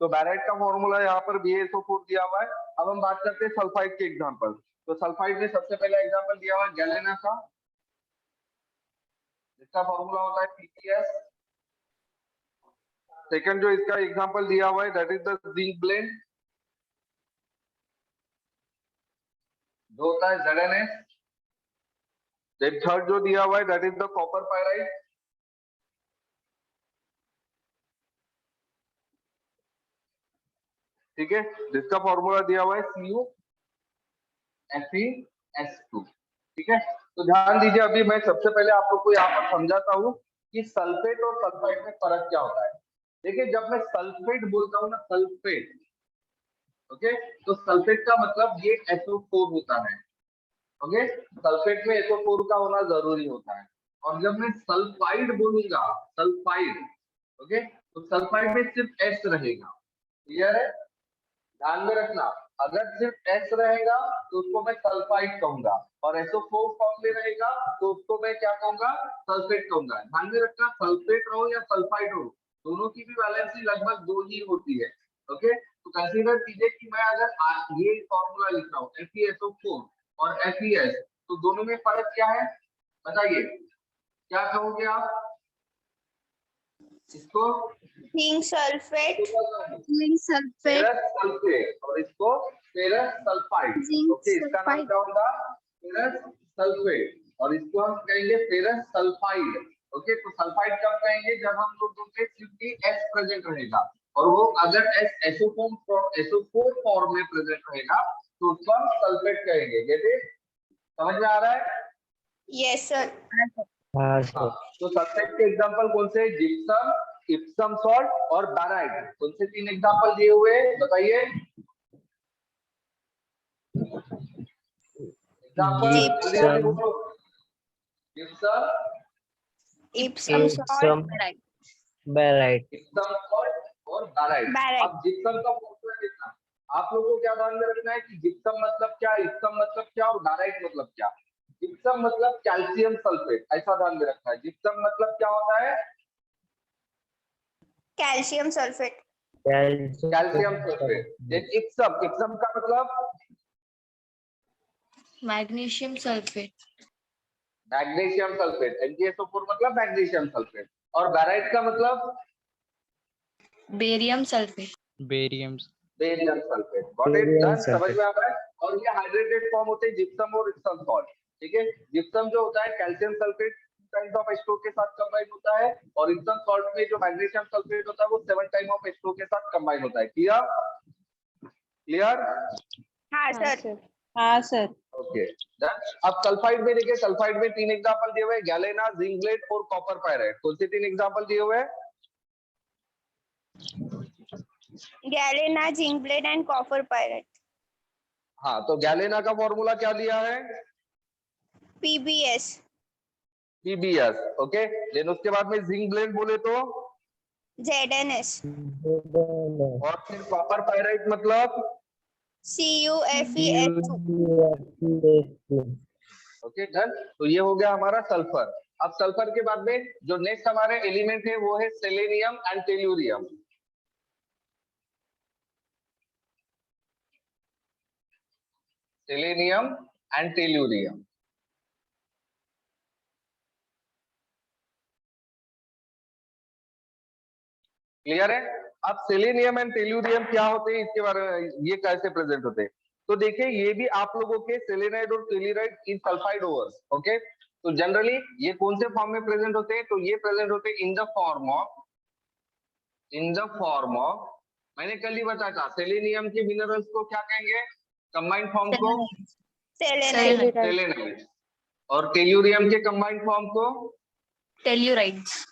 तो बैराइट का फॉर्मूला यहाँ पर BaSO4 दिया हुआ है। अब हम बात करते हैं सल्फाइड के एग्जांपल। तो सल्फाइड में सबसे पहला एग्जांपल दिया हुआ है गैलेना का, इसका फॉर्मूला होता है PbS। सेकंड जो इसका एग्जांपल दिया हुआ है that is the zinc blende, जो होता है ZnS। देन थर्ड जो दिया हुआ है that is the copper pyrite, ठीक है, जिसका फॉर्मूला दिया हुआ है CuFeS2, ठीक है। तो ध्यान दीजिए, अभी मैं सबसे पहले आप लोग को यहाँ पर समझाता हूँ कि सल्फेट और सल्फाइड में फर्क क्या होता है। देखिए, जब मैं सल्फेट बोलता हूँ ना, सल्फेट, ओके, तो सल्फेट का मतलब ये SO4 होता है, ओके, सल्फेट में SO4 का होना जरूरी होता है। और जब मैं सल्फाइड बोलूंगा, सल्फाइड, ओके, तो सल्फाइड में सिर्फ S रहेगा, क्लियर है, ध्यान में रखना। अगर सिर्फ S रहेगा तो उसको मैं सल्फाइड कहूंगा, और SO4 फॉर्म में रहेगा तो उसको मैं क्या कहूंगा, सल्फेट कहूंगा। ध्यान में रखना, सल्फेट हो या सल्फाइड हो, दोनों की भी वैलेंसी लगभग 2 ही होती है, ओके। तो कंसीडर कीजिए कि मैं अगर ये फॉर्मूला लिख रहा हूँ FeSO4 और FeS, तो दोनों में फर्क क्या है बताइए, क्या कहोगे आप इसको? Zinc sulphate, zinc sulphate, sulphate, और इसको फेरस सल्फाइड, ओके, इसका नाम क्या होगा, फेरस सल्फेट, और इसको हम कहेंगे फेरस सल्फाइड, ओके। तो सल्फाइड कब कहेंगे, जब हम लोग के सिर्फ S प्रेजेंट रहेगा, और वो अगर SO4 फॉर्म में प्रेजेंट रहेगा तो उसको हम सल्फेट कहेंगे। जैसे समझ में आ रहा है? Yes sir. हाँ, तो सल्फेट के एग्जांपल कौन से, जिप्सम, इप्सम सॉल्ट और बैराइट, कौन से 3 एग्जांपल दिए हुए बताइए। एग्जांपल बोलो, gypsum, Epsom salt, barite, Epsom salt और बैराइट। अब जिप्सम का फॉर्मूला देखना, आप लोगों को क्या ध्यान में रखना है कि जिप्सम मतलब क्या, इप्सम मतलब क्या और बैराइट मतलब क्या। जिप्सम मतलब कैल्शियम सल्फेट, ऐसा ध्यान में रखना है। जिप्सम मतलब क्या होता है, calcium sulphate, calcium sulphate. Then Epsom, Epsom का मतलब magnesium sulphate, magnesium sulphate. MgSO4 मतलब मैग्नीशियम सल्फेट। और बैराइट का मतलब barium sulphate, barium sulphate. Got it, done, समझ में आ रहा है। और ये हाइड्रेटेड फॉर्म होते हैं जिप्सम और इप्सम सॉल्ट, ठीक है। जिप्सम जो होता है calcium sulphate type of H2O के साथ कंबाइन होता है, और इप्सम सॉल्ट में जो मैग्नीशियम सल्फेट होता है वो 7 टाइप ऑफ H2O के साथ कंबाइन होता है। Clear, clear? हाँ सर। हाँ सर। Okay, done. अब सल्फाइड में देखिए, सल्फाइड में 3 एग्जांपल दिए हुए हैं, गैलेना, जिंक ब्लेंड और कॉपर पायराइड। कौन से 3 एग्जांपल दिए हुए हैं? Galena, zinc blende and copper pyrite. हाँ, तो गैलेना का फॉर्मूला क्या दिया है, PbS, ओके। देन उसके बाद में जिंक ब्लेंड बोले तो ZnS, और फिर कॉपर पायराइट मतलब CuFeS2। Okay, done. तो ये हो गया हमारा सल्फर। अब सल्फर के बाद में जो नेक्स्ट हमारे एलिमेंट है वो है selenium and tellurium. Selenium and tellurium, clear है। अब सेलेनियम एंड टेल्यूरियम क्या होते हैं, इसके बारे में, ये कैसे प्रेजेंट होते हैं, तो देखिए ये भी आप लोगों के सेलेनाइड और टेल्यूराइड इन सल्फाइड ओवर्स, ओके। तो जनरली ये कौन से फॉर्म में प्रेजेंट होते हैं, तो ये प्रेजेंट होते हैं इन द फॉर्म ऑफ, मैंने कल ही बताया था, सेलेनियम के मिनरल्स को क्या कहेंगे, कंबाइंड फॉर्म को सेलेनाइड, और टेल्यूरियम के कंबाइंड फॉर्म को टेल्यूराइड्स,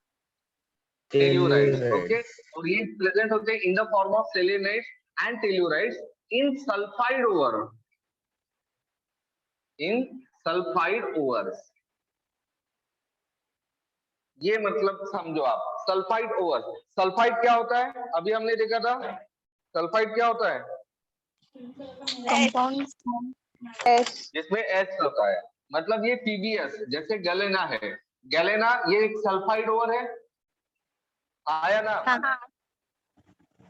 टेल्यूराइड, ओके। और ये प्रेजेंट होते हैं in the form of selenide and tellurides in sulphide ore, in sulphide ores. ये मतलब समझो आप, सल्फाइड ओवर। सल्फाइड क्या होता है, अभी हमने देखा था, सल्फाइड क्या होता है, कंपाउंड जिसमें S होता है, मतलब ये PbS, जैसे गैलेना है, गैलेना ये एक सल्फाइड ओवर है, आया ना। हाँ।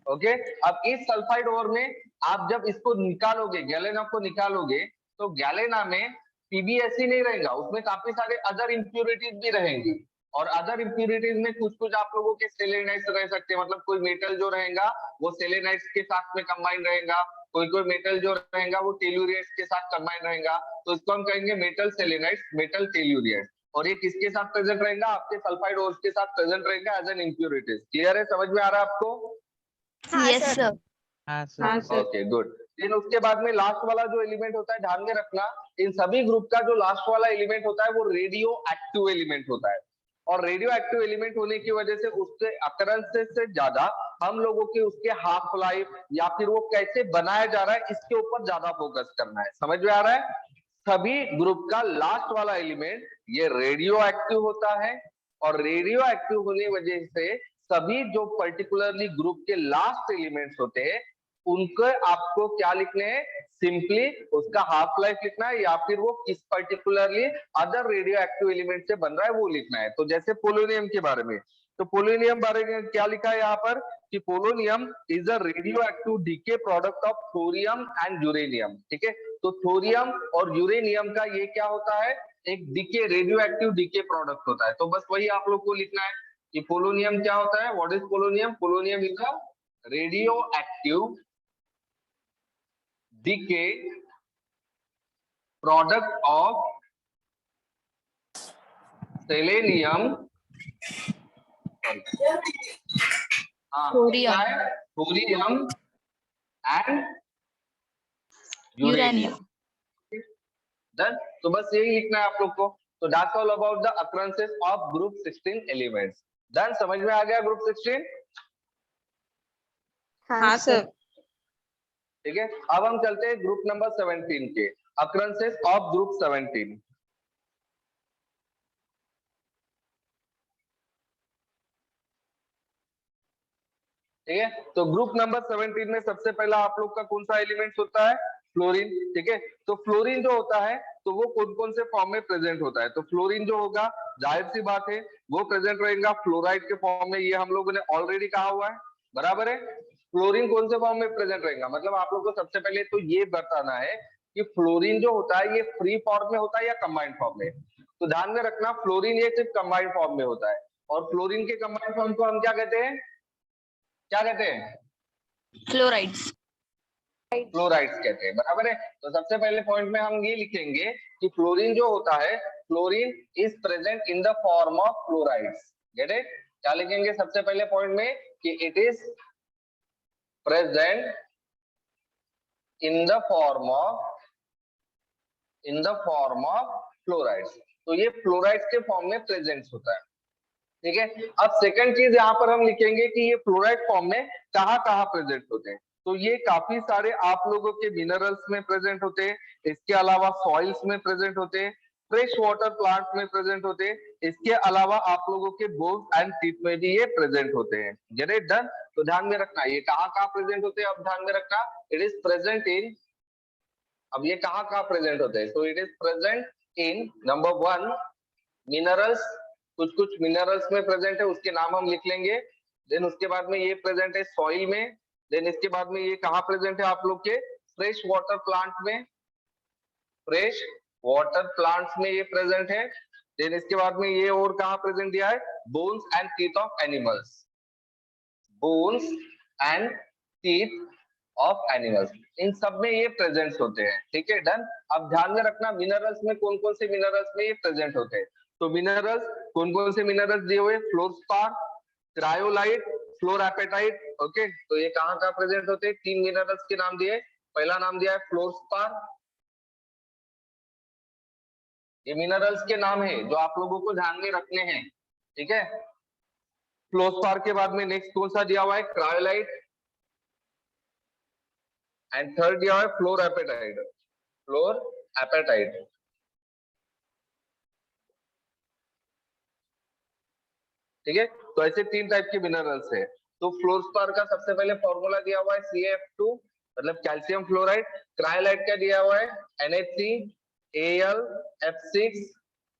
ओके, अब इस सल्फाइड ओर में आप जब इसको निकालोगे, गैलेना को निकालोगे, तो गैलेना में पीबीएससी नहीं रहेगा, उसमें काफी सारे अदर इंप्योरिटीज भी रहेंगी। और अदर इंप्योरिटीज में कुछ कुछ आप लोगों के सेलेनाइड्स रह सकते हैं, मतलब कोई मेटल जो रहेगा वो सेलेनाइड्स के साथ में कंबाइन रहेगा, कोई कोई मेटल जो रहेगा वो टेल्यूरियट्स के साथ कंबाइन रहेगा, तो इसको हम कहेंगे मेटल सेलेनाइड्स, मेटल टेल्यूरियट्स। और ये किसके साथ प्रेजेंट रहेगा? आपके सल्फाइड ओर्स के साथ प्रेजेंट रहेगा एज एन इंप्योरिटीज। क्लियर है, समझ में आ रहा है आपको? हाँ Yes, सर। sir. हाँ हाँ sir. Sir. Okay good. Then उसके बाद में लास्ट वाला जो एलिमेंट होता है, ध्यान में रखना, इन सभी ग्रुप का जो लास्ट वाला एलिमेंट होता है वो रेडियो एक्टिव एलिमेंट होता है। और रेडियो एक्टिव एलिमेंट होने की वजह से उसके अकरेंसेस से ज्यादा हम लोगों के उसके हाफ लाइफ या फिर वो कैसे बनाया जा रहा है इसके ऊपर ज्यादा फोकस करना है। समझ में आ रहा है? सभी ग्रुप का लास्ट वाला एलिमेंट ये रेडियो एक्टिव होता है, और रेडियो एक्टिव होने वजह से सभी जो पर्टिकुलरली ग्रुप के लास्ट एलिमेंट्स होते हैं उनको आपको क्या लिखने हैं? सिंपली उसका हाफ लाइफ लिखना है, या फिर वो किस particularly other radio active element से बन रहा है वो लिखना है। तो जैसे पोलोनियम के बारे में, तो पोलोनियम बारे में क्या लिखा है यहाँ पर कि polonium is a radio active decay product of thorium and uranium. ठीक है, तो थोरियम और यूरेनियम का ये क्या होता है? एक decay, radio active decay product होता है। तो बस वही आप लोग को लिखना है कि पोलोनियम क्या होता है। What is polonium? Polonium is a radio active decay product of selenium, Thorium. thorium and Uranium. Done. तो बस यही लिखना है आप लोग को। तो that's all about the occurrences of group 16 elements. Done, समझ में आ गया ग्रुप 16? हाँ सर। ठीक है, अब हम चलते हैं ग्रुप नंबर 17 के अकरेंसेस ऑफ ग्रुप 17। ठीक है, तो ग्रुप नंबर 17 में सबसे पहला आप लोग का कौन सा एलिमेंट होता है? फ्लोरीन। ठीक है, तो फ्लोरीन जो होता है तो वो कौन कौन से फॉर्म में प्रेजेंट होता है? तो फ्लोरीन जो होगा, जाहिर सी बात है वो प्रेजेंट रहेगा फ्लोराइड के फॉर्म में, ये हम लोगों ने ऑलरेडी कहा हुआ है, बराबर है। फ्लोरीन कौन से फॉर्म में प्रेजेंट रहेगा? मतलब आप लोग को सबसे पहले तो ये बताना है कि फ्लोरीन जो होता है ये फ्री फॉर्म में होता है या कंबाइंड फॉर्म में। तो ध्यान में रखना, फ्लोरीन ये सिर्फ कंबाइंड फॉर्म में होता है, और फ्लोरीन के कंबाइंड फॉर्म को हम क्या कहते हैं? क्या कहते हैं? Fluorides. फ्लोराइड्स कहते हैं, बराबर है। तो सबसे पहले पॉइंट में हम ये लिखेंगे कि फ्लोरीन जो होता है, fluorine is present in the form of fluorides. Get it? क्या लिखेंगे सबसे पहले पॉइंट में कि it is present in the form of fluorides. तो ये फ्लोराइड्स के फॉर्म में प्रेजेंट होता है। ठीक है, अब सेकंड चीज यहाँ पर हम लिखेंगे कि ये फ्लोराइड फॉर्म में कहाँ कहाँ प्रेजेंट होते हैं। तो ये काफी सारे आप लोगों के मिनरल्स में प्रेजेंट होते हैं, इसके अलावा सॉइल्स में प्रेजेंट होते हैं, फ्रेश वाटर प्लांट में प्रेजेंट होते हैं, इसके अलावा आप लोगों के बोन्स एंड टीथ में भी ये प्रेजेंट होते हैं। Get it? डन। तो ध्यान में रखना ये कहाँ कहाँ प्रेजेंट होते हैं। अब ध्यान में रखना, इट इज प्रेजेंट इन, अब ये कहाँ कहाँ प्रेजेंट होते हैं? तो it is present in number 1 minerals, कुछ कुछ मिनरल्स में प्रेजेंट है, उसके नाम हम लिख लेंगे। देन उसके बाद में ये प्रेजेंट है सॉइल में। देन इसके बाद में ये कहाँ प्रेजेंट है आप लोग के? फ्रेश वाटर प्लांट में, फ्रेश वाटर प्लांट्स में ये प्रेजेंट है। देन इसके बाद में ये और कहाँ प्रेजेंट दिया है? Bones and teeth of animals, bones and teeth of animals, इन सब में ये प्रेजेंट होते हैं। ठीक है, डन। अब ध्यान में रखना मिनरल्स में कौन कौन से मिनरल्स में ये प्रेजेंट होते हैं। तो मिनरल्स कौन कौन से मिनरल्स दिए हुए? Fluorspar, cryolite, fluorapatite. ओके, तो ये कहाँ कहाँ प्रेजेंट होते हैं? 3 मिनरल्स के नाम दिए। पहला नाम दिया है फ्लोरस्पार, ये मिनरल्स के नाम है जो आप लोगों को ध्यान में रखने हैं। ठीक है, फ्लोरस्पार के बाद में नेक्स्ट कौन सा दिया हुआ है? क्रायोलाइट, एंड थर्ड दिया हुआ है फ्लोरापेटाइट, फ्लोरापेटाइट। ठीक है, तो ऐसे 3 टाइप के मिनरल्स है। तो फ्लोरस्पार का सबसे पहले फॉर्मूला दिया हुआ है CaF2 मतलब कैल्शियम फ्लोराइड। क्रायोलाइट का दिया हुआ है NH3Al,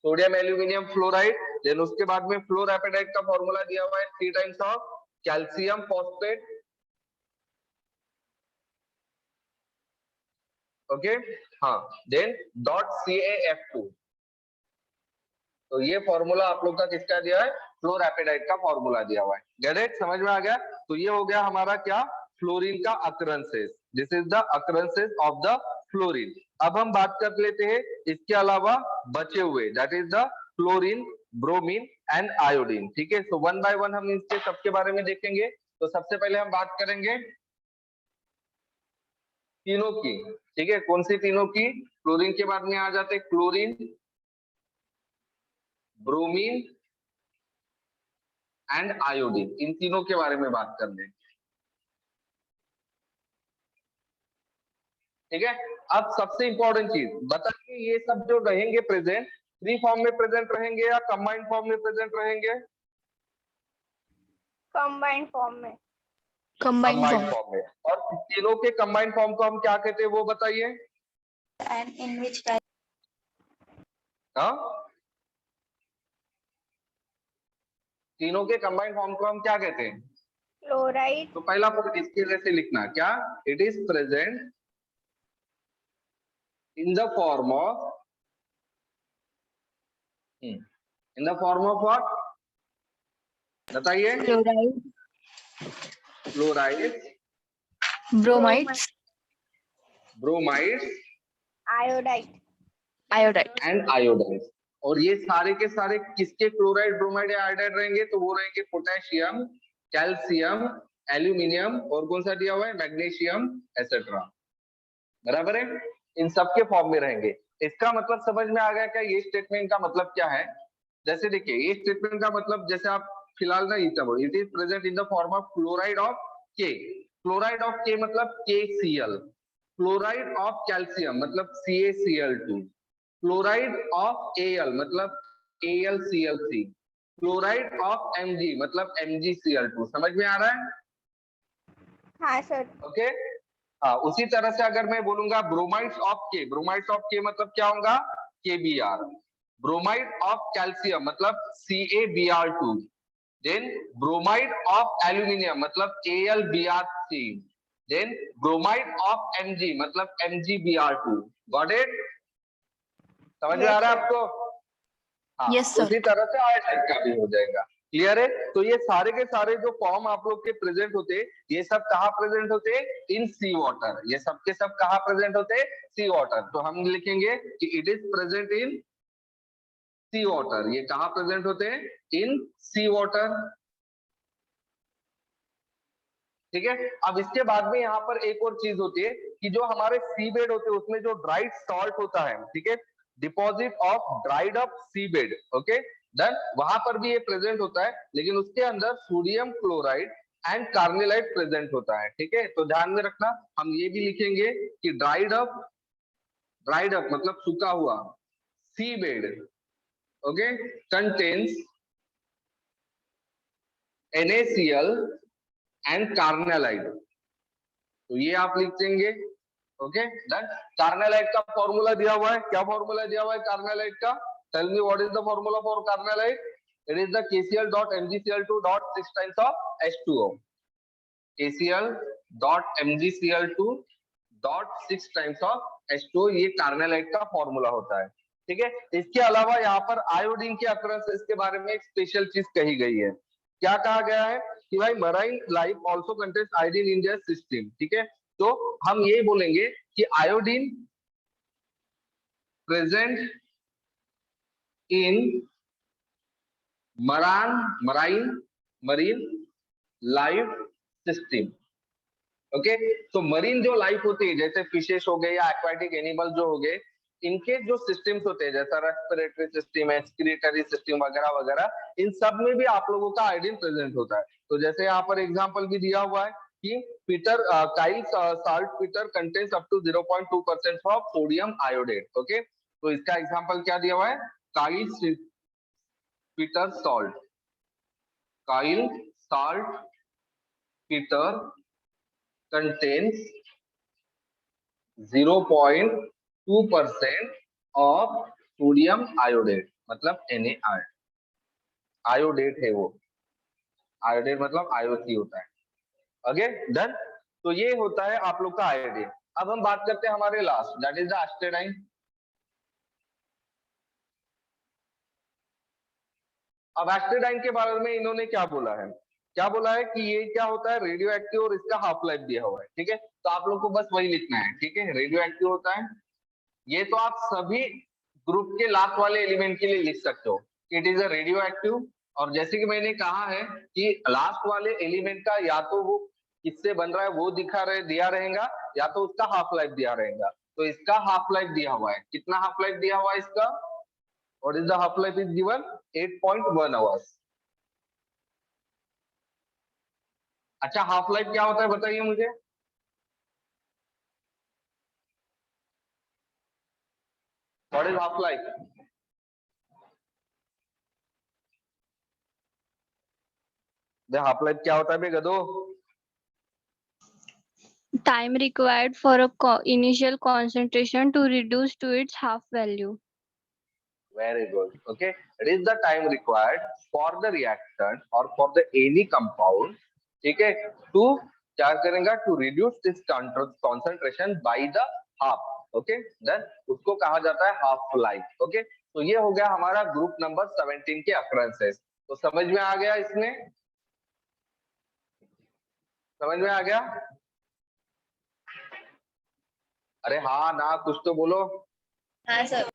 sodium aluminium fluoride. Then उसके बाद में फ्लोरापेटाइट का फॉर्मूला दिया हुआ है 3 times of calcium phosphate okay हाँ, देन .CaF2। तो ये फॉर्मूला आप लोग का किसका दिया है, फ्लोरएपेटाइट का फॉर्मूला दिया हुआ है। गेट इट, समझ में आ गया। तो ये हो गया हमारा क्या, फ्लोरीन का occurrences. This is the occurrences of the fluorine. अब हम बात कर लेते हैं इसके अलावा बचे हुए, that is the fluorine, bromine and iodine. ठीक है, सो वन बाय वन हम इसके सबके बारे में देखेंगे। तो सबसे पहले हम बात करेंगे तीनों की। ठीक है, कौन सी तीनों की, क्लोरीन के बाद में आ जाते क्लोरीन, ब्रोमीन एंड आयोडीन, इन तीनों के बारे में बात कर लें। ठीक है, अब सबसे इंपॉर्टेंट चीज बताइए, ये सब जो रहेंगे प्रेजेंट, फ्री फॉर्म में प्रेजेंट रहेंगे या कंबाइंड फॉर्म में प्रेजेंट रहेंगे? कंबाइंड फॉर्म में। Combined combined form. फॉर्म में। और तीनों के कंबाइंड फॉर्म को हम क्या कहते हैं वो बताइए। And in which type? हाँ, तीनों के कंबाइंड फॉर्म को हम क्या कहते हैं? क्लोराइड। तो पहला पॉइंट इसके जैसे लिखना, क्या, it is present in the form of, in the form of what, बताइए। Chloride, chloride, bromides, bromide iodide. iodide. And iodide. और ये सारे के सारे किसके क्लोराइड, ब्रोमाइड या आयोडाइड रहेंगे? तो वो रहेंगे पोटेशियम, कैल्शियम, एल्यूमिनियम और कौन सा दिया हुआ है, मैग्नीशियम एसेट्रा। बराबर है, इन सब के फॉर्म में रहेंगे। इसका मतलब समझ में आ गया क्या, ये स्टेटमेंट का मतलब क्या है? जैसे देखिए, ये स्टेटमेंट का मतलब जैसे आप फिलहाल ना it is present in the form of chloride of के। क्लोराइड ऑफ के मतलब KCl, क्लोराइड ऑफ कैल्शियम मतलब CaCl2, क्लोराइड ऑफ Al मतलब AlCl3, क्लोराइड ऑफ Mg मतलब MgCl2। समझ में आ रहा है? हाँ सर। ओके हाँ, उसी तरह से अगर मैं बोलूंगा ब्रोमाइड्स ऑफ के, ब्रोमाइड्स ऑफ के मतलब क्या होगा, KBr, ब्रोमाइड ऑफ कैल्शियम मतलब CaBr2, then bromide of aluminium मतलब AlBr3, then bromide of Mg मतलब MgBr2। Got it? समझ में आ रहा है आपको? हाँ, Yes, sir. उसी तरह से आयोडाइड का भी हो जाएगा। क्लियर है? तो ये सारे के सारे जो फॉर्म आप लोग के प्रेजेंट होते, ये सब कहाँ प्रेजेंट होते, इन सी वाटर। ये सब के सब कहाँ प्रेजेंट होते, सी वाटर। तो हम लिखेंगे कि it is present in sea water. ये कहाँ प्रेजेंट होते हैं, इन सी वाटर। ठीक है, अब इसके बाद में यहाँ पर एक और चीज होती है कि जो हमारे सी बेड होते हैं उसमें जो ड्राइड सॉल्ट होता है, ठीक है, deposit of dried up sea bed, okay, then वहां पर भी ये प्रेजेंट होता है, लेकिन उसके अंदर sodium chloride and carnallite present होता है। ठीक है, तो ध्यान में रखना, हम ये भी लिखेंगे कि ड्राइड अप मतलब सूखा हुआ sea bed, okay, contains NaCl and carnallite. तो ये आप लिख देंगे। Okay done. कार्नेलाइट का फॉर्मूला दिया हुआ है, क्या फॉर्मूला दिया हुआ है कार्नेलाइट का? Tell me what is the formula for carnallite? It is the KCl.MgCl2 times of H2O, KCl.MgCl2 times of H2O, ये कार्नेलाइट का फॉर्मूला होता है। ठीक है, इसके अलावा यहाँ पर आयोडीन के अकरेंसेस के बारे में एक स्पेशल चीज कही गई है। क्या कहा गया है कि भाई marine life also contains iodine in their system. ठीक है, तो हम ये बोलेंगे कि iodine present in marine life system. Okay, तो मरीन जो लाइफ होती है, जैसे फिशेस हो गए या एक्वाटिक एनिमल जो हो गए, इनके जो सिस्टम्स होते हैं, जैसा रेस्पिरेटरी सिस्टम, एक्सक्रीटरी सिस्टम वगैरह वगैरह, इन सब में भी आप लोगों का आयोडीन प्रेजेंट होता है। तो जैसे यहाँ पर एग्जांपल भी दिया हुआ है कि Chile saltpetre contains up to 0.2% of sodium iodate. Okay, तो इसका एग्जांपल क्या दिया हुआ है, Chile peter salt, Chile saltpetre contains 0.2% of sodium iodate मतलब NaI। आयोडेट है वो, आयोडेट मतलब IOC होता है। Okay done. तो ये होता है आप लोग का आयोडीन। अब हम बात करते हैं हमारे लास्ट, दैट इज द एस्टेडाइन। अब एस्टेडाइन के बारे में इन्होंने क्या बोला है, क्या बोला है कि ये क्या होता है, रेडियो एक्टिव और इसका हाफ लाइफ दिया हुआ है। ठीक है, तो आप लोग को बस वही लिखना है। ठीक है, रेडियो एक्टिव होता है, ये तो आप सभी ग्रुप के लास्ट वाले एलिमेंट के लिए लिख सकते हो, it is a radio active. और जैसे कि मैंने कहा है कि लास्ट वाले एलिमेंट का या तो वो किससे बन रहा है वो दिया रहेगा, या तो उसका हाफ लाइफ दिया रहेगा। तो इसका हाफ लाइफ दिया हुआ है, कितना हाफ लाइफ दिया हुआ है इसका, what is the half life is given 8.1 hours. अच्छा, हाफ लाइफ क्या होता है बताइए मुझे। What is half life, half life क्या होता है बे गधो। Time required for a initial concentration to reduce to its half value. Very good. Okay, it is the time required for the reactant or for the any compound, ठीक है, to क्या करेगा, to reduce its concentration by the half. Okay, then उसको कहा जाता है half life. Okay, तो ये हो गया हमारा ग्रुप नंबर 17 के occurrences। तो समझ में आ गया, इसमें समझ में आ गया, अरे हाँ ना, कुछ तो बोलो। हाँ सर।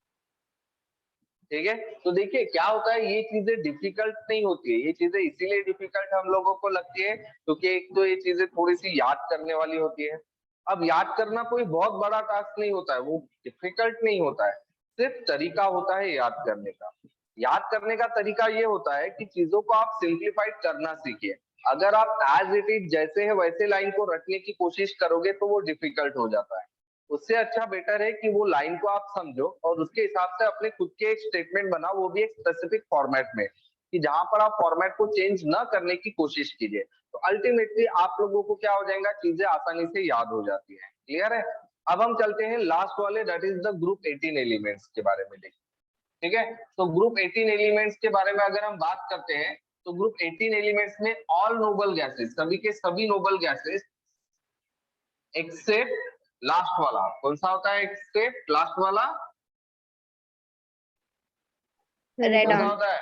ठीक है, तो देखिए क्या होता है, ये चीजें डिफिकल्ट नहीं होती है, ये चीजें इसीलिए डिफिकल्ट हम लोगों को लगती है क्योंकि एक तो ये चीजें थोड़ी सी याद करने वाली होती है। अब याद करना कोई बहुत बड़ा टास्क नहीं होता है, वो डिफिकल्ट नहीं होता है, सिर्फ तरीका होता है याद करने का। याद करने का तरीका ये होता है कि चीजों को आप सिंप्लीफाइड करना सीखिए। अगर आप एज इट इज जैसे है वैसे लाइन को रखने की कोशिश करोगे तो वो डिफिकल्ट हो जाता है। उससे अच्छा बेटर है कि वो लाइन को आप समझो और उसके हिसाब से अपने खुद के एक स्टेटमेंट बनाओ, वो भी एक स्पेसिफिक फॉर्मेट में, कि जहां पर आप फॉर्मेट को चेंज ना करने की कोशिश कीजिए। तो अल्टीमेटली आप लोगों को क्या हो जाएगा, चीजें आसानी से याद हो जाती है। क्लियर है। अब हम चलते हैं लास्ट वाले, that is the group 18 elements के बारे में देखिए। ठीक है, तो ग्रुप 18 एलिमेंट्स के बारे में अगर हम बात करते हैं तो ग्रुप 18 एलिमेंट्स में ऑल नोबल गैसेस, सभी के सभी नोबल गैसेस एक्सेप्ट लास्ट वाला, कौन सा होता है एक्सेप्ट लास्ट वाला, कौन सा होता है,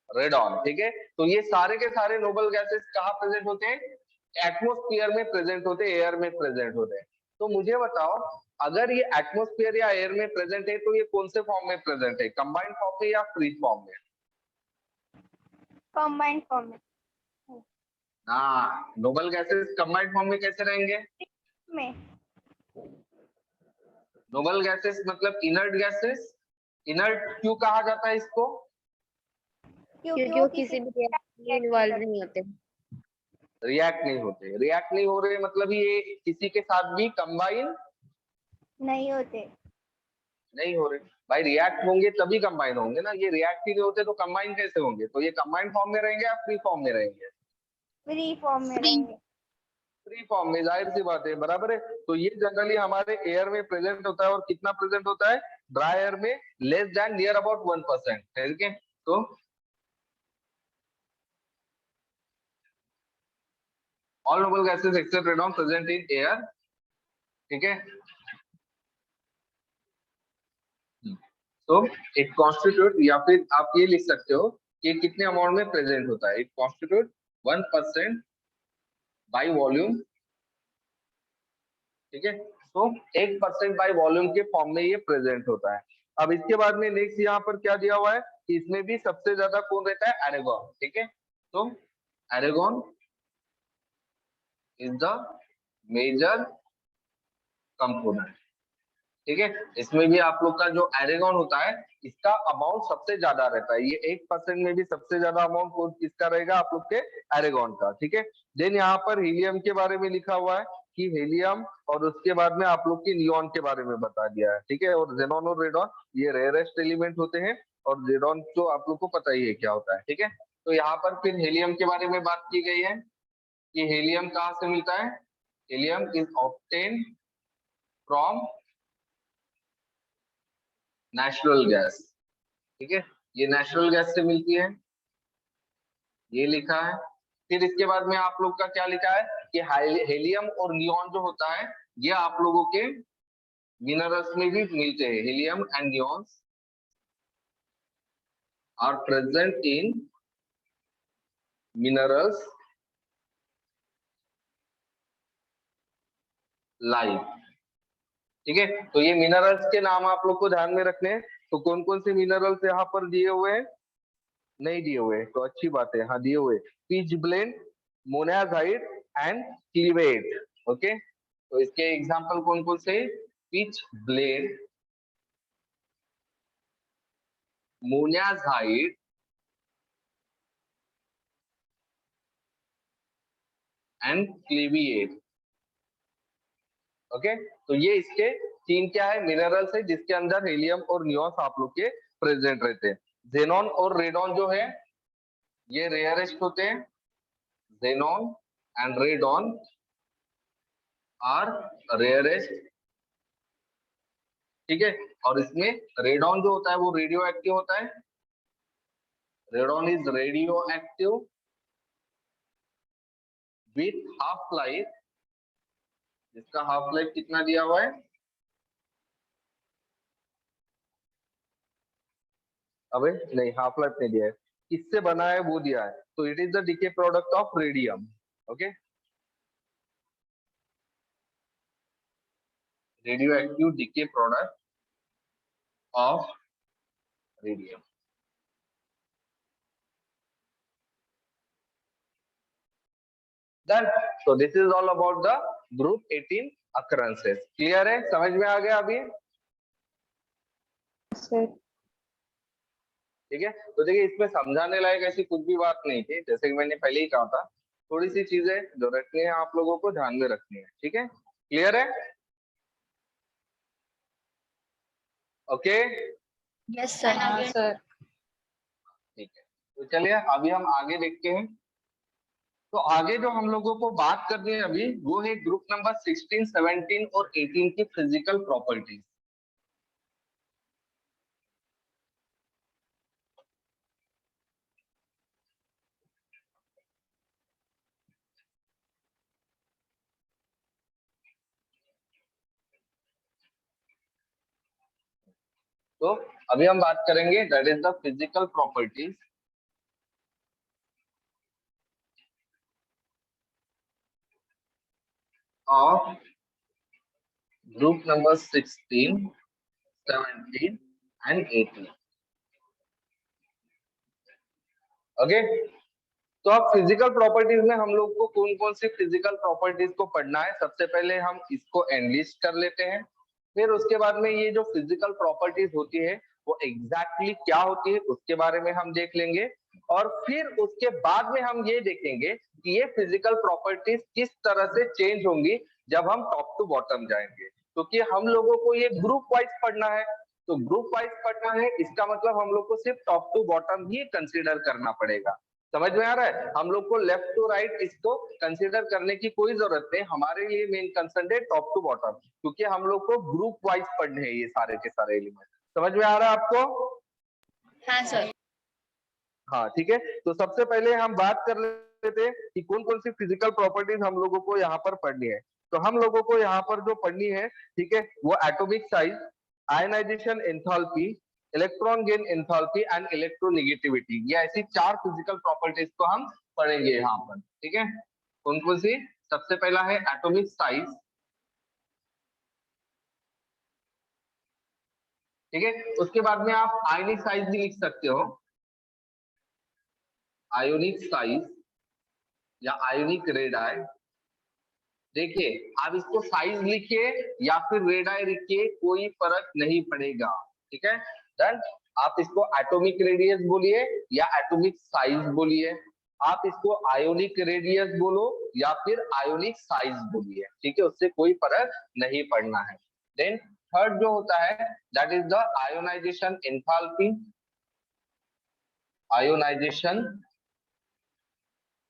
रेडॉन। ठीक है, तो ये सारे के सारे नोबल गैसेस कहाँ प्रेजेंट होते हैं, एटमॉस्फेयर में प्रेजेंट होते हैं, एयर में प्रेजेंट होते हैं। तो मुझे बताओ, अगर ये एटमॉस्फेयर या एयर में प्रेजेंट है तो ये कौन से फॉर्म में प्रेजेंट है, कंबाइंड फॉर्म में या फ्री फॉर्म में। कंबाइंड फॉर्म हाँ, नोबल गैसेस कंबाइंड फॉर्म में कैसे रहेंगे, में। नोबल गैसेस मतलब इनर्ट गैसेस। इनर्ट क्यों कहा जाता है इसको, क्योंकि वो किसी भी रिएक्शन में इन्वॉल्व नहीं होते। रिएक्ट नहीं होते, रिएक्ट नहीं हो रहे मतलब ये किसी के साथ भी कंबाइन नहीं होते। नहीं हो रहे। भाई रिएक्ट होंगे तभी कंबाइन होंगे ना, ये रिएक्ट ही नहीं होते तो कंबाइन कैसे होंगे। तो ये कंबाइन फॉर्म में रहेंगे या फ्री फॉर्म में रहेंगे, फ्री फॉर्म में रहेंगे। फ्री फॉर्म में, जाहिर सी बात है, बराबर है। तो ये जनरली हमारे एयर में प्रेजेंट होता है, और कितना प्रेजेंट होता है, ड्राई एयर में लेस देन नियर अबाउट 1%। ठीक है, तो all noble gases except radon present in air. ठीक है, तो इट कॉन्स्टिट्यूट, या फिर आप ये लिख सकते हो कि कितने अमाउंट में प्रेजेंट होता है, इट कॉन्स्टिट्यूट 1% बाई वॉल्यूम। ठीक है, तो 1% बाई वॉल्यूम के फॉर्म में ये प्रेजेंट होता है। अब इसके बाद में नेक्स्ट यहाँ पर क्या दिया हुआ है कि इसमें भी सबसे ज्यादा कौन रहता है, एरेगॉन। ठीक है, तो argon is the major component. ठीक है, इसमें भी आप लोग का जो एरेगॉन होता है इसका अमाउंट सबसे ज्यादा रहता है, ये 1% में भी सबसे ज्यादा अमाउंट किसका रहेगा, आप लोग के एरेगॉन का। ठीक है, देन यहाँ पर हीलियम के बारे में लिखा हुआ है कि हीलियम, और उसके बाद में आप लोग की नियॉन के बारे में बता दिया है। ठीक है, और जेनॉन और रेडॉन ये रेयरेस्ट एलिमेंट होते हैं, और जेनॉन तो आप लोग को पता ही है क्या होता है। ठीक है, तो यहाँ पर फिर हीलियम के बारे में बात की गई है कि हीलियम कहाँ से मिलता है, helium is obtain from natural gas. ठीक है, ये नेचुरल गैस से मिलती है, ये लिखा है। फिर इसके बाद में आप लोग का क्या लिखा है कि हेलियम और नियॉन जो होता है ये आप लोगों के मिनरल्स में भी मिलते हैं। Helium and neons are present in minerals life. ठीक है, तो ये मिनरल्स के नाम आप लोग को ध्यान में रखने हैं। तो कौन कौन से मिनरल्स यहाँ पर दिए हुए हैं? नहीं दिए हुए, तो अच्छी बात है, हाँ दिए हुए। Pitchblende, monazite and cleveite. Okay, तो इसके एग्जांपल कौन कौन से? Pitchblende, monazite and cleveite. Okay, तो ये इसके तीन क्या है? मिनरल्स है जिसके अंदर हीलियम और नियॉन्स आप लोग के प्रेजेंट रहते हैं। जेनॉन और रेडॉन जो है ये रेयरेस्ट होते हैं। Xenon and radon are rarest. ठीक है, और इसमें रेडॉन जो होता है वो रेडियो एक्टिव होता है। Radon is radio active with half life, जिसका हाफ लाइफ कितना दिया हुआ है? अबे नहीं, हाफ लाइफ नहीं दिया है, किससे बना है वो दिया है। तो it is the decay product of radium. Okay, radio active decay product of radium. Done. So this is all about the group 18 occurrences. Clear है? समझ में आ गया अभी? ठीक है, तो देखिए इसमें समझाने लायक ऐसी कुछ भी बात नहीं थी, जैसे कि मैंने पहले ही कहा था। थोड़ी सी चीजें जो रखनी है आप लोगों को ध्यान में रखनी है। ठीक है, क्लियर है? Okay, Yes, sir. ठीक है, तो चलिए अभी हम आगे देखते हैं। तो आगे जो हम लोगों को बात करनी है अभी वो है ग्रुप नंबर 16, 17 और 18 की फिजिकल प्रॉपर्टीज। तो अभी हम बात करेंगे that is the physical properties of group number 16, 17 and 18। Okay, तो अब फिजिकल प्रॉपर्टीज में हम लोग को कौन कौन सी फिजिकल प्रॉपर्टीज को पढ़ना है? सबसे पहले हम इसको एनलिस्ट कर लेते हैं, फिर उसके बाद में ये जो फिजिकल प्रॉपर्टीज होती है वो एग्जैक्टली क्या होती है उसके बारे में हम देख लेंगे, और फिर उसके बाद में हम ये देखेंगे कि ये फिजिकल प्रॉपर्टीज किस तरह से चेंज होंगी जब हम टॉप टू बॉटम जाएंगे। क्योंकि हम लोगों को ये ग्रुप वाइज पढ़ना है, तो ग्रुप वाइज पढ़ना है इसका मतलब हम लोग को सिर्फ टॉप टू बॉटम ही कंसिडर करना पड़ेगा। समझ में आ रहा है? हम लोग को लेफ्ट टू राइट इसको कंसीडर करने की कोई जरूरत नहीं। हमारे लिए मेन कंसर्न है टॉप टू बॉटम, क्योंकि हम लोग को ग्रुप वाइज पढ़ने हैं ये सारे के सारे एलिमेंट। समझ में आ रहा है आपको? हाँ, सर. हाँ ठीक है, तो सबसे पहले हम बात कर लेते हैं कि कौन कौन सी फिजिकल प्रॉपर्टीज हम लोगों को यहाँ पर पढ़नी है। तो हम लोगों को यहाँ पर जो पढ़नी है, ठीक है, वो atomic size, ionisation enthalpy, electron gain enthalpy and electronegativity, ये ऐसी चार फिजिकल प्रॉपर्टीज को हम पढ़ेंगे यहाँ पर। ठीक है, कौन कौन सी? सबसे पहला है एटॉमिक साइज। ठीक है, उसके बाद में आप आयनिक साइज भी लिख सकते हो, आयोनिक साइज या आयोनिक रेडाई। देखिए आप इसको साइज लिखिए या फिर रेडाई लिखिए, कोई फर्क नहीं पड़ेगा। ठीक है, डन। आप इसको एटॉमिक रेडियस बोलिए या एटॉमिक साइज बोलिए, आप इसको आयोनिक रेडियस बोलो या फिर आयोनिक साइज बोलिए, ठीक है, उससे कोई फर्क नहीं पड़ना है। देन थर्ड जो होता है that is the ionisation enthalpy, ionisation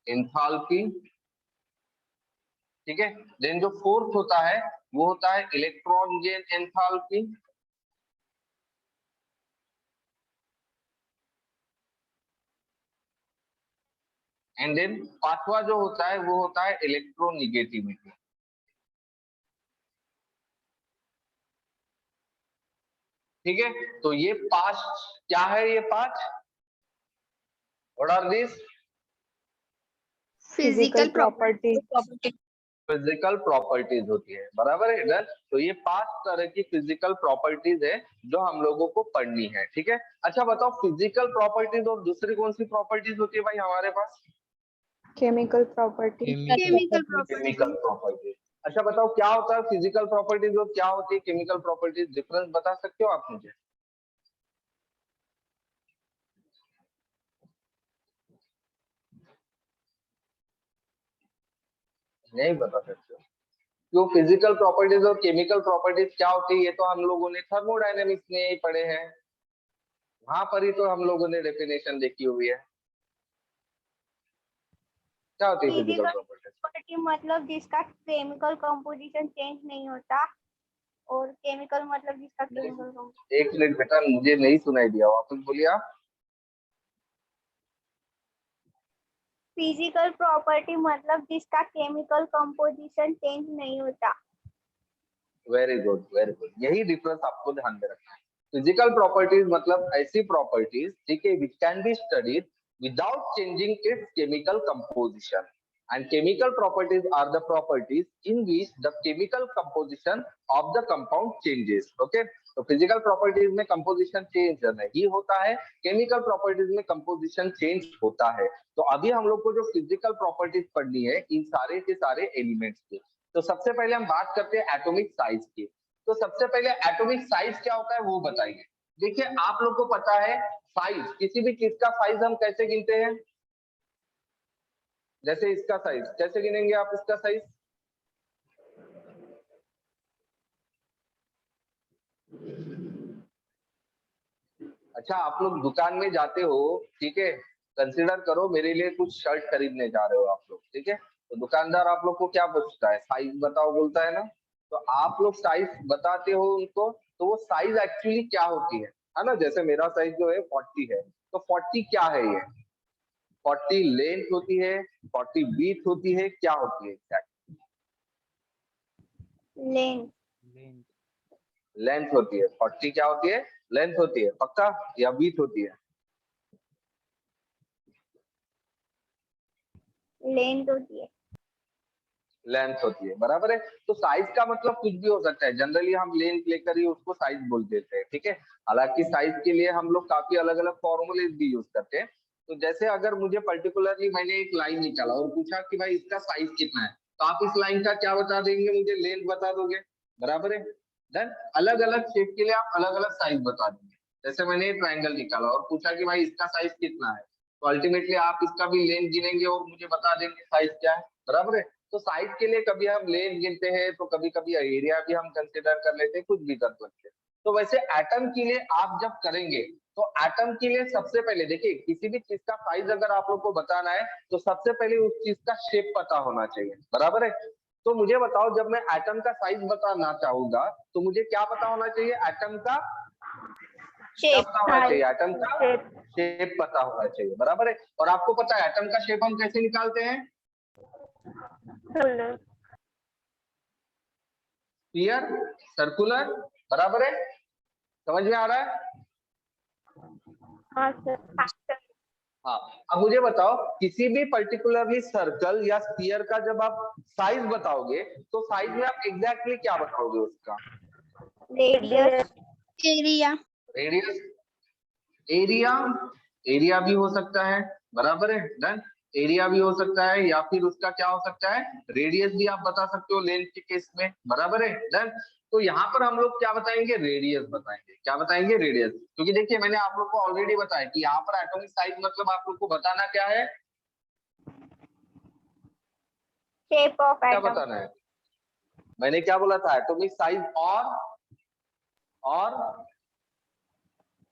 enthalpy. ठीक है, देन जो फोर्थ होता है वो होता है electron gain enthalpy, and then पांचवा जो होता है वो होता है इलेक्ट्रोनेगेटिविटी। ठीक है, तो ये 5 क्या है, ये 5 what are this? Physical property. Physical properties होती है, बराबर है डन। तो ये 5 तरह की फिजिकल प्रॉपर्टीज है जो हम लोगों को पढ़नी है, ठीक है। अच्छा बताओ, फिजिकल प्रॉपर्टीज और दूसरी कौन सी प्रॉपर्टीज होती है भाई हमारे पास? Chemical property. Chemical property. Chemical properties. अच्छा बताओ, क्या होता है फिजिकल प्रॉपर्टीज और क्या होती है केमिकल प्रॉपर्टीज, डिफरेंस बता सकते हो आप मुझे? नहीं बता सकते हो? जो फिजिकल प्रॉपर्टीज और केमिकल प्रॉपर्टीज क्या होती है, ये तो हम लोगों ने थर्मोडायनेमिक्स में ही पढ़े हैं, वहां पर ही तो हम लोगों ने डेफिनेशन देखी हुई है। क्या होती है फिजिकल फिजिकल प्रॉपर्टीज? प्रॉपर्टी मतलब जिसका केमिकल कंपोजिशन चेंज नहीं होता, और केमिकल मतलब जिसका केमिकल कंपोजिशन। एक मिनट बेटा, मुझे नहीं सुनाई दिया, वापस बोलिए आप। फिजिकल प्रॉपर्टी मतलब जिसका केमिकल कंपोजिशन चेंज नहीं होता। वेरी गुड, वेरी गुड, यही डिफरेंस आपको ध्यान में रखना है। फिजिकल प्रॉपर्टीज मतलब ऐसी प्रॉपर्टीज, ठीक है, which can be studied without changing its chemical composition, and chemical properties are the properties in which the chemical composition of the compound changes. Okay, तो फिजिकल प्रॉपर्टीज में कंपोजिशन चेंज नहीं होता है, chemical properties में composition change होता है। तो अभी हम लोग को जो फिजिकल प्रॉपर्टीज पढ़नी है इन सारे के सारे एलिमेंट्स की। तो सबसे पहले हम बात करते हैं एटॉमिक साइज की। तो सबसे पहले एटॉमिक साइज क्या होता है वो बताइए। देखिए, आप लोग को पता है साइज, किसी भी चीज का साइज हम कैसे गिनते हैं? जैसे इसका साइज कैसे गिनेंगे आप, इसका साइज? अच्छा, आप लोग दुकान में जाते हो, ठीक है, कंसीडर करो मेरे लिए कुछ शर्ट खरीदने जा रहे हो आप लोग, ठीक है, तो दुकानदार आप लोग को क्या पूछता है, साइज बताओ बोलता है ना। तो आप लोग साइज बताते हो उनको, तो वो साइज एक्चुअली क्या होती है ना। जैसे मेरा साइज जो है 40 है, तो 40 क्या है ये? 40 लेंथ होती है, 40 बीट होती है, क्या होती है एग्जैक्ट? लेंथ। लेंथ होती है। 40 क्या होती है? लेंथ होती है, पक्का? या बीट होती है? लेंथ होती है। लेंथ होती है, बराबर है। तो साइज का मतलब कुछ भी हो सकता है, जनरली हम लेंथ लेकर ही उसको साइज बोल देते हैं, ठीक है। हालांकि साइज के लिए हम लोग काफी अलग अलग फॉर्मूले भी यूज करते हैं। तो जैसे अगर मुझे पर्टिकुलरली मैंने एक लाइन निकाला और पूछा कि भाई इसका साइज कितना है, तो आप इस लाइन का क्या बता देंगे, मुझे लेंथ बता दोगे, बराबर है। देन अलग अलग शेप के लिए आप अलग अलग साइज बता देंगे। जैसे मैंने ट्राइंगल निकाला और पूछा कि भाई इसका साइज कितना है, तो अल्टीमेटली आप इसका भी लेंथ गिनेंगे और मुझे बता देंगे साइज क्या है, बराबर है। तो साइज के लिए कभी हम लेंथ गिनते हैं, तो कभी कभी एरिया भी हम कंसिडर कर लेते हैं, कुछ भी कर सकते हैं। तो वैसे एटम के लिए आप जब करेंगे, तो एटम के लिए सबसे पहले देखिए, किसी भी चीज का साइज अगर आप लोग को बताना है तो सबसे पहले उस चीज का शेप पता होना चाहिए, बराबर है। तो मुझे बताओ, जब मैं एटम का साइज बताना चाहूंगा तो मुझे क्या पता होना चाहिए, एटम का क्या शेप। पता होना चाहिए, एटम का शेप पता होना चाहिए, बराबर है। और आपको पता है एटम का शेप हम कैसे निकालते हैं? स्फीयर, सर्कुलर, बराबर है। समझ में आ रहा है? हाँ सर। हाँ। अब मुझे बताओ, किसी भी पर्टिकुलरली सर्कल या स्फीयर का जब आप साइज बताओगे, तो साइज में आप एग्जैक्टली क्या बताओगे उसका? Radius. Area. Radius, area, area भी हो सकता है, बराबर है, डन। एरिया भी हो सकता है, या फिर उसका क्या हो सकता है, रेडियस भी आप बता सकते हो लेंथ के केस में, बराबर है, डन। तो यहाँ पर हम लोग क्या बताएंगे, रेडियस बताएंगे। क्या बताएंगे? रेडियस। क्योंकि देखिए मैंने आप लोग को ऑलरेडी बताया कि यहाँ पर एटॉमिक साइज मतलब आप लोग को बताना क्या है, शेप ऑफ क्या एटम। बताना है? मैंने क्या बोला था, एटॉमिक साइज और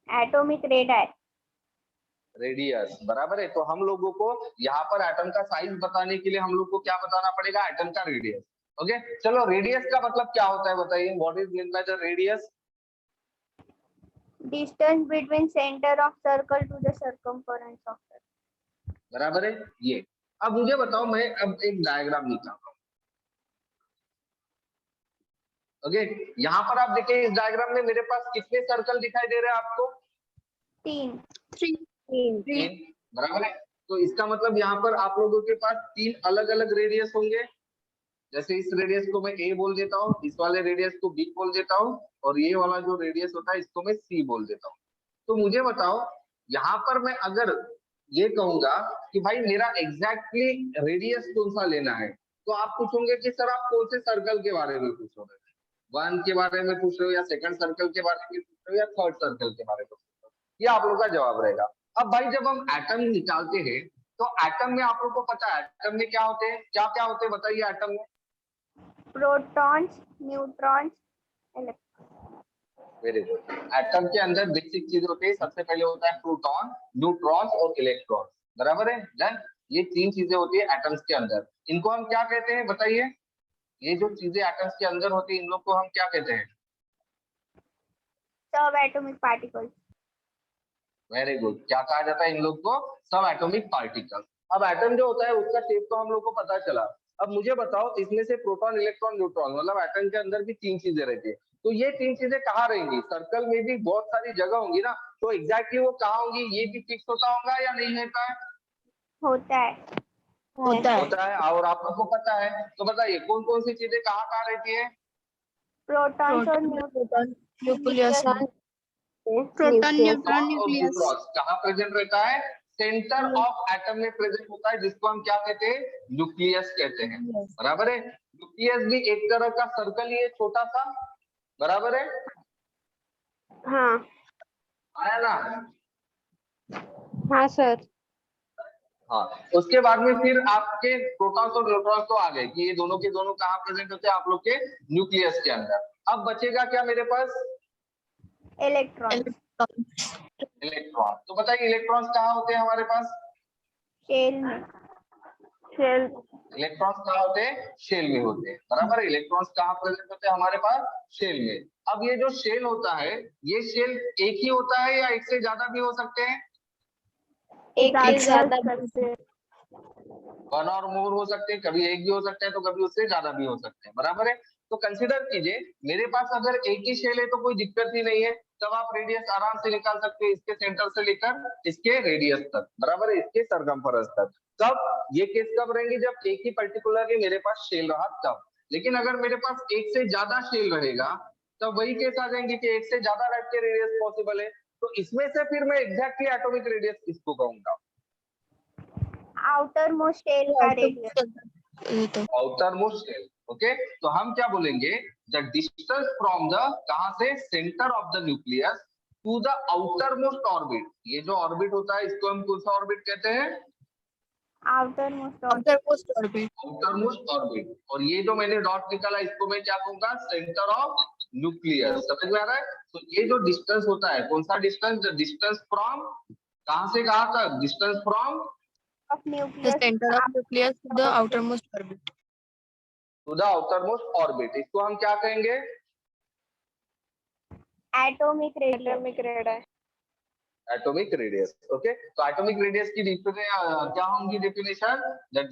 एटॉमिक रेडियस, बराबर है। तो हम लोगों को यहाँ पर एटम का साइज बताने के लिए हम लोग को क्या बताना पड़ेगा, एटम का रेडियस। ओके, चलो रेडियस का मतलब क्या होता है बताइए, what is mean by the radius? Distance between centre of circle to the circumference of circle. बराबर है ये। अब मुझे बताओ, मैं अब एक डायग्राम निकालता हूँ। ओके, यहाँ पर आप देखिए इस डायग्राम में मेरे पास कितने सर्कल दिखाई दे रहे हैं आपको? 3 तीन, बराबर है। तो इसका मतलब यहाँ पर आप लोगों के पास 3 अलग अलग रेडियस होंगे। जैसे इस रेडियस को मैं ए बोल देता हूँ, इस वाले रेडियस को बी बोल देता हूँ, और ये वाला जो रेडियस होता है इसको मैं सी बोल देता हूँ। तो मुझे बताओ यहाँ पर मैं अगर ये कहूंगा कि भाई मेरा एग्जैक्टली रेडियस कौन सा लेना है, तो आप पूछोगे कि सर आप कौन से सर्कल के बारे में पूछ रहे हो? 1 के बारे में पूछ रहे हो, या सेकंड सर्कल के बारे में पूछ रहे हो, या थर्ड सर्कल के बारे में पूछ रहे हो? ये आप लोग का जवाब रहेगा। अब भाई जब हम एटम निकालते हैं तो एटम में आप लोग को पता है एटम में क्या होते हैं, क्या क्या होते हैं बताइए एटम में? Protons, neutrons, electron. Very good. Atom के अंदर बेसिक चीज होती है, सबसे पहले होता है प्रोटॉन, न्यूट्रॉन्स और इलेक्ट्रॉन, बराबर है। डन। ये 3 चीजें होती है एटम्स के अंदर। इनको हम क्या कहते हैं बताइए? ये जो चीजें एटम्स के अंदर होती है इन लोग को हम क्या कहते हैं? सब एटॉमिक पार्टिकल्स। Very good. क्या कहा जाता है इन लोग को? सब एटॉमिक पार्टिकल। अब एटम जो होता है उसका शेप तो हम लोग को पता चला। अब मुझे बताओ इसमें से प्रोटॉन, इलेक्ट्रॉन, न्यूट्रॉन, मतलब एटम के अंदर भी 3 चीजें रहती है। तो ये 3 चीजें कहाँ रहेंगी? सर्कल में भी बहुत सारी जगह होंगी ना, तो एग्जैक्टली वो कहाँ होंगी ये भी फिक्स होता होगा या नहीं होता है? होता है। होता है। और आप लोग को पता है, तो बताइए कौन कौन सी चीजें कहाँ कहाँ रहती है? प्रोटॉन्स और न्यूक्लियस, प्रोटॉन, प्रोटॉन न्यूट्रॉन, और न्यूक्लियस। न्यूट्रॉन्स कहाँ प्रेजेंट रहता है? सेंटर ऑफ एटम में प्रेजेंट होता है, जिसको हम क्या कहते हैं? न्यूक्लियस कहते हैं, बराबर है। न्यूक्लियस भी एक तरह का सर्कल ही है, छोटा सा, बराबर है। हाँ आया ना? हाँ सर। हाँ। उसके बाद में फिर आपके प्रोटॉन्स और न्यूट्रॉन्स तो आ गए कि ये दोनों के दोनों कहाँ प्रेजेंट होते हैं? आप लोग के न्यूक्लियस के अंदर। अब बचेगा क्या मेरे पास? इलेक्ट्रॉन। इलेक्ट्रॉन। तो बताइए इलेक्ट्रॉन्स कहाँ होते हैं हमारे पास? शेल में। इलेक्ट्रॉन्स कहाँ होते हैं? शेल में होते हैं, बराबर है। इलेक्ट्रॉन्स कहाँ प्रेजेंट होते हैं हमारे पास? शेल में। अब ये जो शेल होता है, ये शेल एक ही होता है या एक से ज्यादा भी हो सकते हैं? एक से ज्यादा वन और मोर हो सकते हैं, कभी एक भी हो सकते हैं तो कभी उससे ज्यादा भी हो सकते हैं, बराबर है। तो कंसिडर कीजिए मेरे पास अगर एक ही शेल है तो कोई दिक्कत ही नहीं है, तब आप रेडियस आराम से निकाल सकते हैं, इसके सेंटर से लेकर इसके रेडियस तक, बराबर है, इसके सरकमफेरेंस तक। तब ये केस कब रहेंगे? जब एक ही पर्टिकुलरली मेरे पास शेल रहा तब। लेकिन अगर मेरे पास एक से ज्यादा शेल रहेगा तब वही केस आ जाएंगे कि एक से ज्यादा लाइट के रेडियस पॉसिबल है। तो इसमें से फिर मैं एग्जैक्टली एटॉमिक रेडियस किसको कहूंगा? आउटर मोस्ट शेल का radius. Outer most shell. Okay, तो हम क्या बोलेंगे? द डिस्टेंस फ्रॉम द, कहां से? Centre of the nucleus to the outer most orbit. ये जो ऑर्बिट होता है इसको हम कौन सा ऑर्बिट कहते हैं? Outer most orbit. Outer most orbit. और ये जो मैंने डॉट निकाला इसको मैं क्या कहूंगा? Centre of nucleus. समझ में आ रहा है? तो ये जो डिस्टेंस होता है, कौन सा डिस्टेंस? द डिस्टेंस फ्रॉम, कहां से कहां तक? Distance from of The nucleus center of nucleus to the outermost orbit. To the outer most orbit. इसको हम क्या कहेंगे? Atomic radius. Atomic radius. Okay, तो एटॉमिक रेडियस की क्या होंगी डेफिनेशन? द